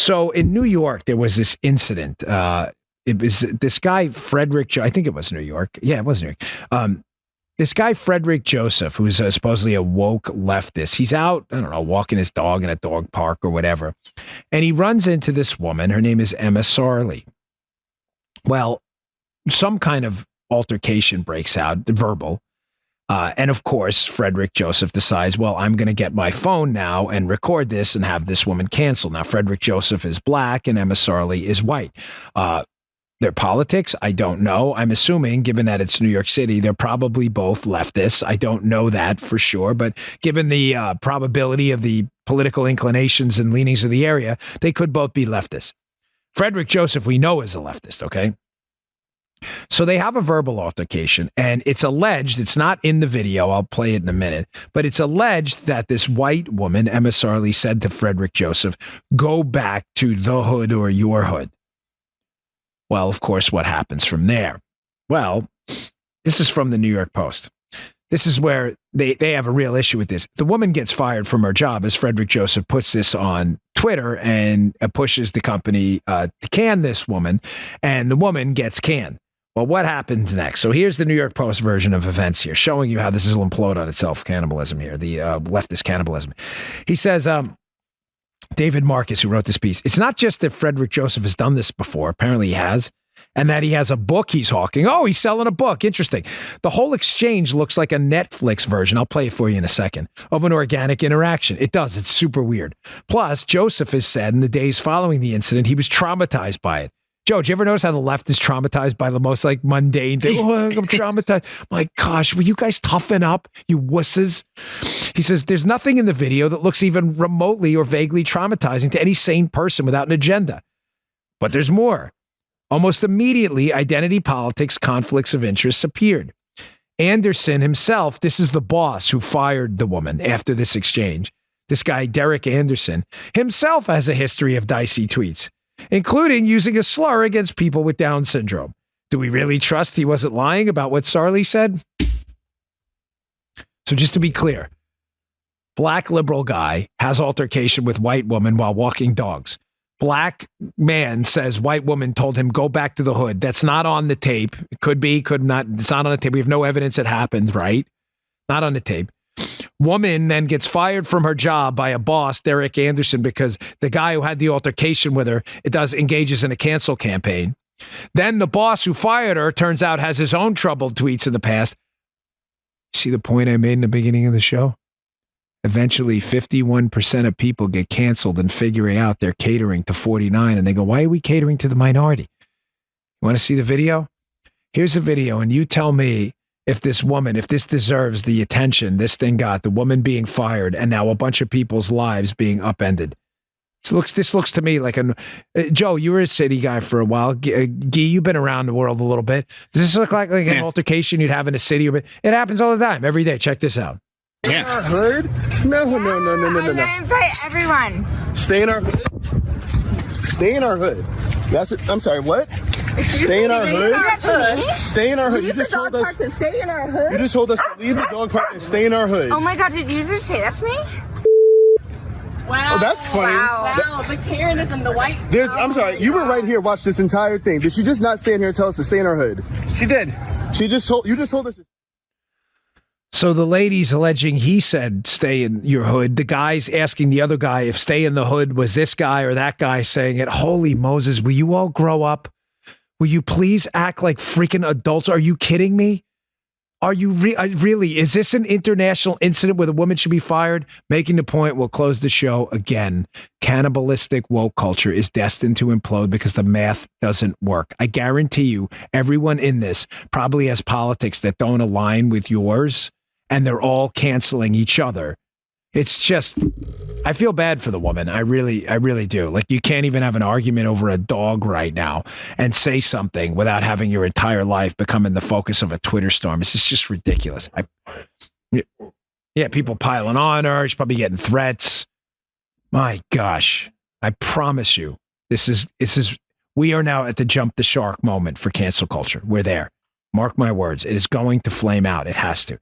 So in New York, there was this incident. It was this guy, Frederick, I think it was New York. Yeah, it was New York. This guy, Frederick Joseph, who's supposedly a woke leftist, he's out, I don't know, walking his dog in a dog park or whatever. And he runs into this woman. Her name is Emma Sarley. Well, some kind of altercation breaks out, verbal. And of course, Frederick Joseph decides, well, I'm going to get my phone now and record this and have this woman canceled. Now, Frederick Joseph is black and Emma Sarley is white. Their politics, I don't know. I'm assuming, given that it's New York City, they're probably both leftists. I don't know that for sure, but given the probability of the political inclinations and leanings of the area, they could both be leftists. Frederick Joseph, we know, is a leftist, okay? So they have a verbal altercation, and it's alleged, it's not in the video, I'll play it in a minute, but it's alleged that this white woman, Emma Sarley, said to Frederick Joseph, go back to the hood or your hood. Well, of course, what happens from there? Well, this is from the New York Post. This is where they have a real issue with this. The woman gets fired from her job, as Frederick Joseph puts this on Twitter and pushes the company to can this woman, and the woman gets canned. Well, what happens next? So here's the New York Post version of events here, showing you how this will implode on itself, cannibalism here, the leftist cannibalism. He says, David Marcus, who wrote this piece, it's not just that Frederick Joseph has done this before, apparently he has, and that he has a book he's hawking. Oh, he's selling a book. Interesting. The whole exchange looks like a Netflix version, I'll play it for you in a second, of an organic interaction. It does. It's super weird. Plus, Joseph has said in the days following the incident, he was traumatized by it. Joe, did you ever notice how the left is traumatized by the most like mundane thing? Oh, I'm traumatized. My gosh, will you guys toughen up, you wusses? He says, there's nothing in the video that looks even remotely or vaguely traumatizing to any sane person without an agenda. But there's more. Almost immediately, identity politics, conflicts of interest appeared. Anderson himself, this is the boss who fired the woman after this exchange. This guy, Derek Anderson, himself has a history of dicey tweets, including using a slur against people with Down syndrome. Do we really trust he wasn't lying about what Sarley said? So just to be clear, black liberal guy has altercation with white woman while walking dogs. Black man says white woman told him, go back to the hood. That's not on the tape. It could be, could not. It's not on the tape. We have no evidence it happened, right? Not on the tape. Woman then gets fired from her job by a boss, Derek Anderson, because the guy who had the altercation with her, engages in a cancel campaign. Then the boss who fired her, turns out, has his own troubled tweets in the past. See the point I made in the beginning of the show? Eventually, 51% of people get canceled and figuring out they're catering to 49, and they go, why are we catering to the minority? You want to see the video? Here's a video, and you tell me if this deserves the attention this thing got, the woman being fired, and now a bunch of people's lives being upended. This looks to me like Joe, you were a city guy for a while. Guy, you've been around the world a little bit. Does this look like an altercation you'd have in a city? It happens all the time, every day. Check this out. Yeah. Our hood? No. I'm gonna invite everyone. Stay in our hood. Stay in our hood. That's it. I'm sorry, what? Stay in our hood. Stay in our hood. You just told us to stay in our hood. You just told us to leave the dog park and stay in our hood. Oh my God! Did you just say that to me? Wow. Oh, that's funny. Wow. The Karenism, the white. I'm sorry. You were right here. Watch this entire thing. Did she just not stand here and tell us to stay in our hood? She did. You just told us. So the lady's alleging he said, stay in your hood. The guy's asking the other guy if stay in the hood was this guy or that guy saying it. Holy Moses, will you all grow up? Will you please act like freaking adults? Are you kidding me? Are you really? Is this an international incident where the woman should be fired? Making the point, we'll close the show again. Cannibalistic woke culture is destined to implode because the math doesn't work. I guarantee you, everyone in this probably has politics that don't align with yours, and they're all canceling each other. It's just, I feel bad for the woman. I really do. Like, you can't even have an argument over a dog right now and say something without having your entire life becoming the focus of a Twitter storm. This is just ridiculous. People piling on her. She's probably getting threats. My gosh. I promise you, we are now at the jump the shark moment for cancel culture. We're there. Mark my words. It is going to flame out. It has to.